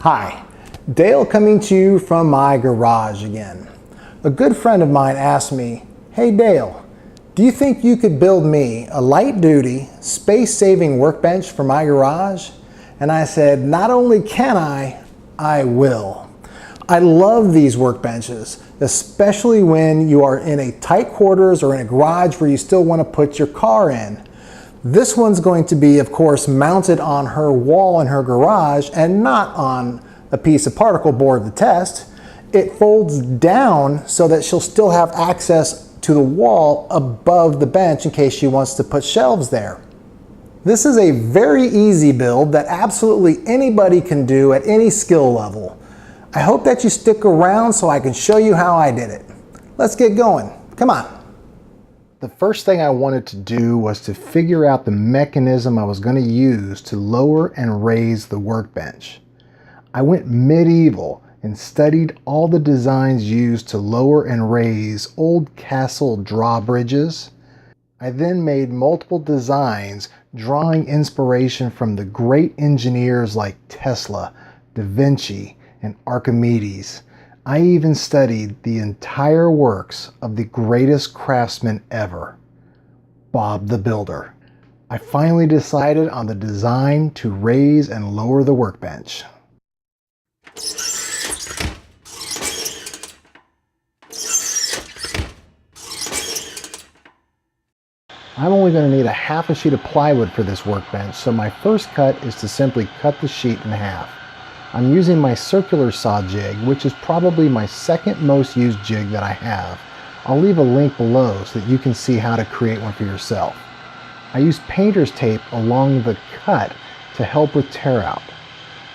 Hi, Dale coming to you from my garage again. A good friend of mine asked me, "Hey Dale, do you think you could build me a light-duty, space-saving workbench for my garage?" And I said, not only can I will. I love these workbenches, especially when you are in a tight quarters or in a garage where you still want to put your car in. This one's going to be, of course, mounted on her wall in her garage and not on a piece of particle board to test. It folds down so that she'll still have access to the wall above the bench in case she wants to put shelves there. This is a very easy build that absolutely anybody can do at any skill level. I hope that you stick around so I can show you how I did it. Let's get going. Come on. The first thing I wanted to do was to figure out the mechanism I was going to use to lower and raise the workbench. I went medieval and studied all the designs used to lower and raise old castle drawbridges. I then made multiple designs drawing inspiration from the great engineers like Tesla, Da Vinci, and Archimedes. I even studied the entire works of the greatest craftsman ever, Bob the Builder. I finally decided on the design to raise and lower the workbench. I'm only going to need a half a sheet of plywood for this workbench, so my first cut is to simply cut the sheet in half. I'm using my circular saw jig, which is probably my second most used jig that I have. I'll leave a link below so that you can see how to create one for yourself. I use painter's tape along the cut to help with tear out.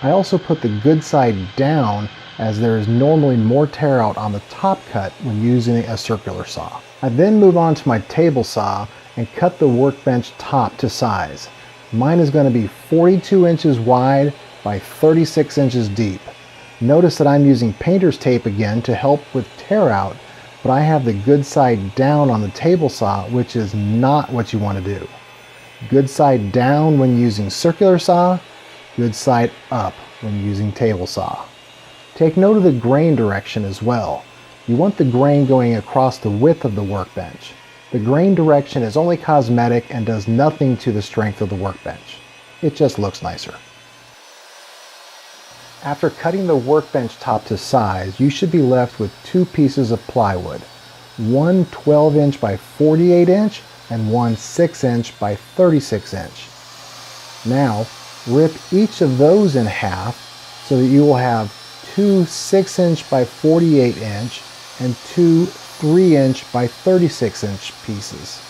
I also put the good side down as there is normally more tear out on the top cut when using a circular saw. I then move on to my table saw and cut the workbench top to size. Mine is going to be 42 inches wide by 36 inches deep. Notice that I'm using painter's tape again to help with tear out, but I have the good side down on the table saw, which is not what you want to do. Good side down when using circular saw, good side up when using table saw. Take note of the grain direction as well. You want the grain going across the width of the workbench. The grain direction is only cosmetic and does nothing to the strength of the workbench. It just looks nicer. After cutting the workbench top to size, you should be left with two pieces of plywood, one 12-inch by 48-inch and one 6-inch by 36-inch. Now, rip each of those in half so that you will have two 6-inch by 48-inch and two 3-inch by 36-inch pieces.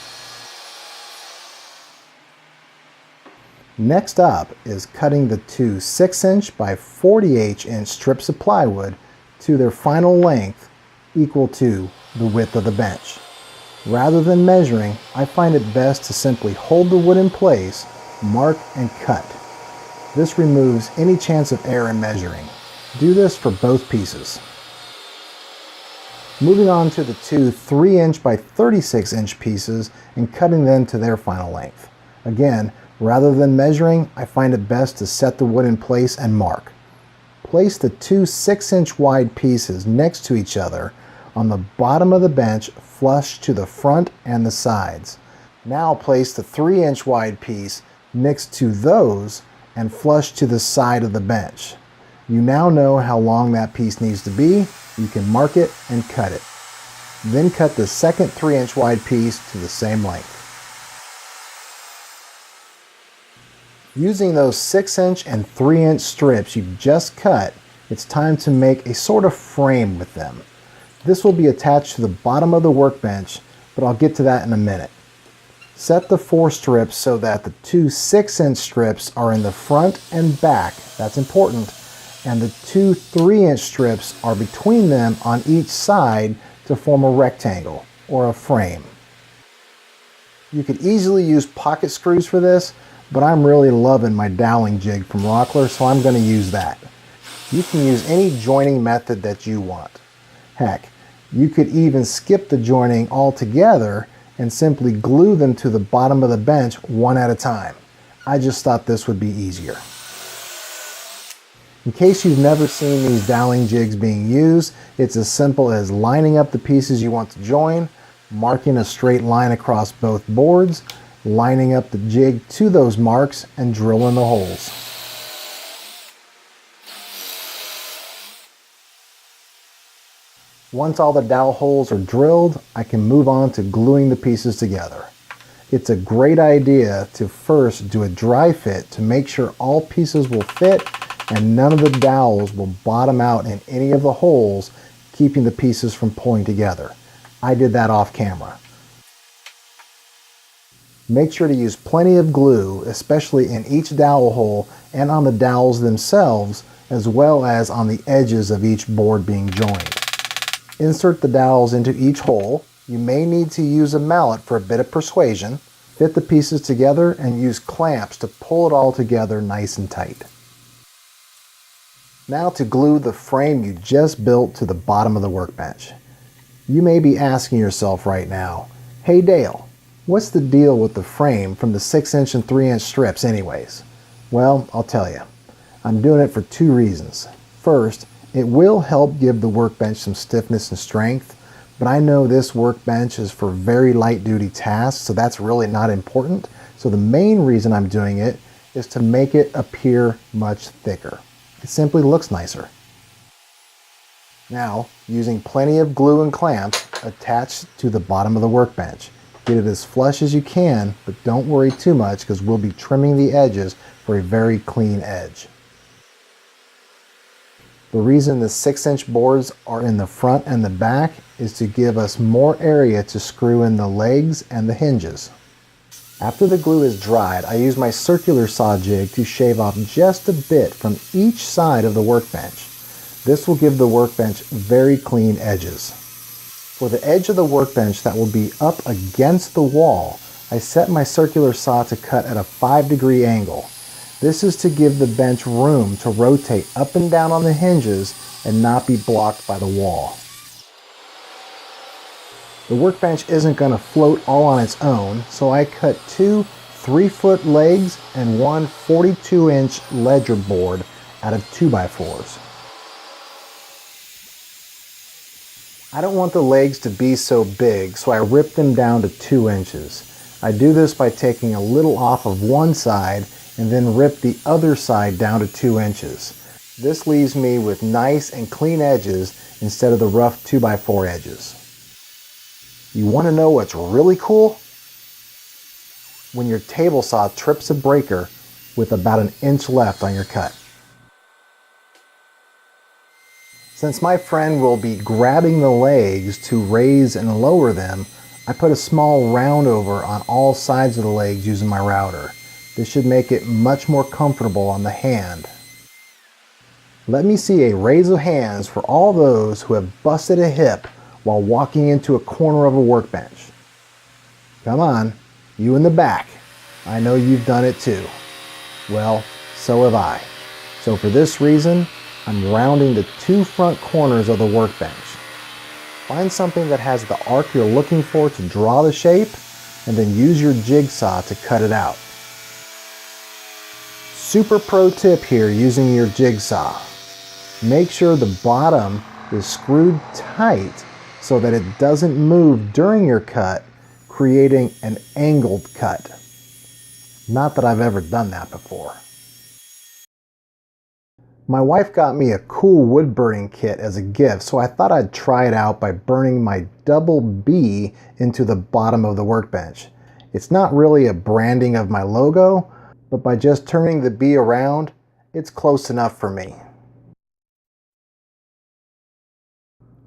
Next up is cutting the two 6-inch by 48-inch strips of plywood to their final length equal to the width of the bench. Rather than measuring, I find it best to simply hold the wood in place, mark, and cut. This removes any chance of error in measuring. Do this for both pieces. Moving on to the two 3-inch by 36-inch pieces and cutting them to their final length. Again, rather than measuring, I find it best to set the wood in place and mark. Place the two 6-inch wide pieces next to each other on the bottom of the bench, flush to the front and the sides. Now place the 3-inch wide piece next to those and flush to the side of the bench. You now know how long that piece needs to be. You can mark it and cut it. Then cut the second 3-inch wide piece to the same length. Using those 6-inch and 3-inch strips you just cut, it's time to make a sort of frame with them. This will be attached to the bottom of the workbench, but I'll get to that in a minute. Set the 4 strips so that the two 6-inch strips are in the front and back, that's important, and the two 3-inch strips are between them on each side to form a rectangle, or a frame. You could easily use pocket screws for this, but I'm really loving my Doweling jig from Rockler, so I'm going to use that. You can use any joining method that you want. Heck, you could even skip the joining altogether and simply glue them to the bottom of the bench one at a time. I just thought this would be easier. In case you've never seen these doweling jigs being used, it's as simple as lining up the pieces you want to join, marking a straight line across both boards, lining up the jig to those marks, and drilling the holes. Once all the dowel holes are drilled, I can move on to gluing the pieces together. It's a great idea to first do a dry fit to make sure all pieces will fit and none of the dowels will bottom out in any of the holes, keeping the pieces from pulling together. I did that off camera. Make sure to use plenty of glue, especially in each dowel hole and on the dowels themselves, as well as on the edges of each board being joined. Insert the dowels into each hole. You may need to use a mallet for a bit of persuasion. Fit the pieces together and use clamps to pull it all together nice and tight. Now to glue the frame you just built to the bottom of the workbench. You may be asking yourself right now, hey Dale, what's the deal with the frame from the 6-inch and 3-inch strips anyways? Well, I'll tell you. I'm doing it for two reasons. First, it will help give the workbench some stiffness and strength, but I know this workbench is for very light duty tasks, so that's really not important. So the main reason I'm doing it is to make it appear much thicker. It simply looks nicer. Now, using plenty of glue and clamps, attach to the bottom of the workbench. Get it as flush as you can, but don't worry too much because we'll be trimming the edges for a very clean edge. The reason the 6-inch boards are in the front and the back is to give us more area to screw in the legs and the hinges. After the glue is dried, I use my circular saw jig to shave off just a bit from each side of the workbench. This will give the workbench very clean edges. For the edge of the workbench that will be up against the wall, I set my circular saw to cut at a 5-degree angle. This is to give the bench room to rotate up and down on the hinges and not be blocked by the wall. The workbench isn't going to float all on its own, so I cut 2 3-foot legs and one 42-inch ledger board out of 2x4s. I don't want the legs to be so big, so I ripped them down to 2 inches. I do this by taking a little off of one side and then rip the other side down to 2 inches. This leaves me with nice and clean edges instead of the rough 2x4 edges. You want to know what's really cool? When your table saw trips a breaker with about 1 inch left on your cut. Since my friend will be grabbing the legs to raise and lower them, I put a small round over on all sides of the legs using my router. This should make it much more comfortable on the hand. Let me see a raise of hands for all those who have busted a hip while walking into a corner of a workbench. Come on, you in the back. I know you've done it too. Well, so have I. So for this reason, I'm rounding the 2 front corners of the workbench. Find something that has the arc you're looking for to draw the shape, and then use your jigsaw to cut it out. Super pro tip here using your jigsaw. Make sure the bottom is screwed tight so that it doesn't move during your cut, creating an angled cut. Not that I've ever done that before. My wife got me a cool wood burning kit as a gift, so I thought I'd try it out by burning my double B into the bottom of the workbench. It's not really a branding of my logo, but by just turning the B around, it's close enough for me.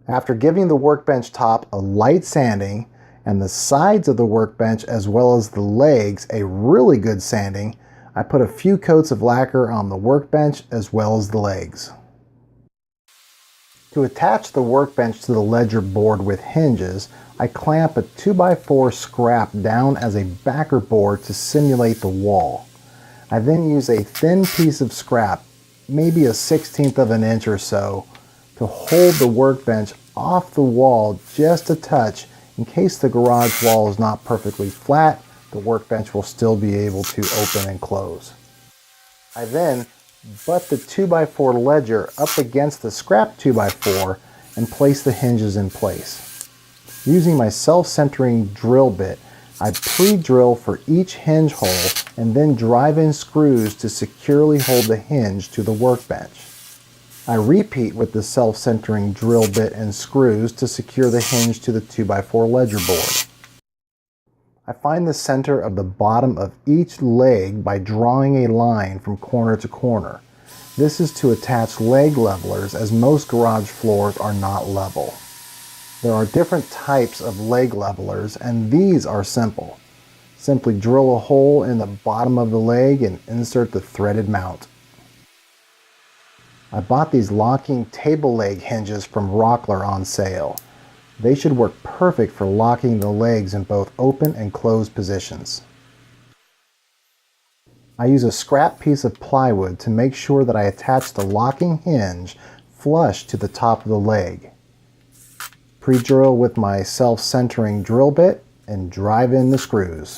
After giving the workbench top a light sanding and the sides of the workbench as well as the legs a really good sanding, I put a few coats of lacquer on the workbench as well as the legs. To attach the workbench to the ledger board with hinges, I clamp a 2x4 scrap down as a backer board to simulate the wall. I then use a thin piece of scrap, maybe a 1/16 of an inch or so, to hold the workbench off the wall just a touch in case the garage wall is not perfectly flat. The workbench will still be able to open and close. I then butt the 2x4 ledger up against the scrap 2x4 and place the hinges in place. Using my self-centering drill bit, I pre-drill for each hinge hole and then drive in screws to securely hold the hinge to the workbench. I repeat with the self-centering drill bit and screws to secure the hinge to the 2x4 ledger board. I find the center of the bottom of each leg by drawing a line from corner to corner. This is to attach leg levelers, as most garage floors are not level. There are different types of leg levelers, and these are simple. Simply drill a hole in the bottom of the leg and insert the threaded mount. I bought these locking table leg hinges from Rockler on sale. They should work perfect for locking the legs in both open and closed positions. I use a scrap piece of plywood to make sure that I attach the locking hinge flush to the top of the leg. Pre-drill with my self-centering drill bit and drive in the screws.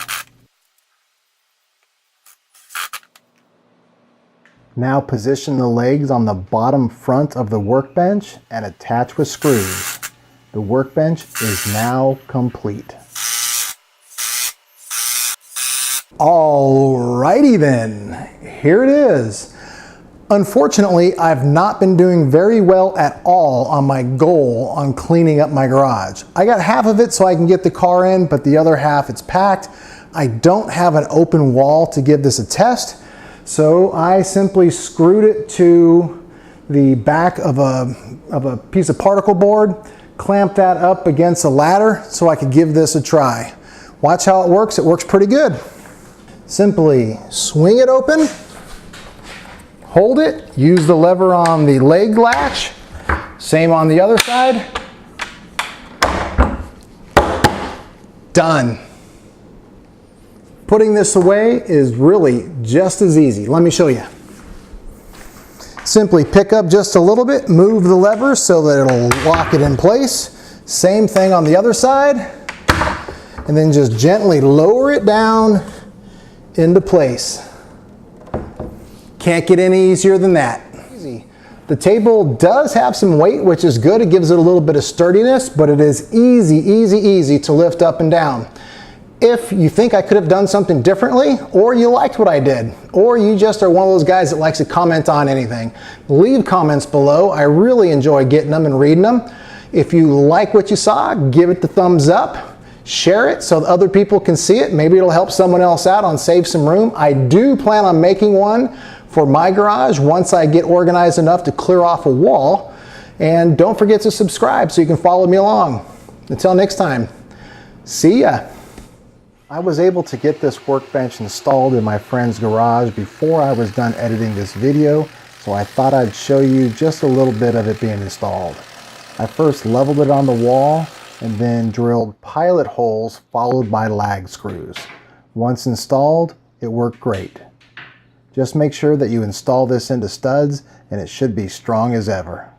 Now position the legs on the bottom front of the workbench and attach with screws. The workbench is now complete. Alrighty then, here it is. Unfortunately, I've not been doing very well at all on my goal on cleaning up my garage. I got half of it so I can get the car in, but the other half it's packed. I don't have an open wall to give this a test, so I simply screwed it to the back of a piece of particle board, clamped that up against a ladder so I could give this a try. Watch how it works. It works pretty good. Simply swing it open, hold it, use the lever on the leg latch, same on the other side. Done. Putting this away is really just as easy. Let me show you. Simply pick up just a little bit, move the lever so that it'll lock it in place. Same thing on the other side. And then just gently lower it down into place. Can't get any easier than that. Easy. The table does have some weight, which is good. It gives it a little bit of sturdiness, but it is easy to lift up and down. If you think I could have done something differently, or you liked what I did, or you just are one of those guys that likes to comment on anything, leave comments below. I really enjoy getting them and reading them. If you like what you saw, give it the thumbs up, share it so that other people can see it. Maybe it'll help someone else out on Save Some Room. I do plan on making one for my garage once I get organized enough to clear off a wall. And don't forget to subscribe so you can follow me along. Until next time, see ya. I was able to get this workbench installed in my friend's garage before I was done editing this video, so I thought I'd show you just a little bit of it being installed. I first leveled it on the wall and then drilled pilot holes followed by lag screws. Once installed, it worked great. Just make sure that you install this into studs and it should be strong as ever.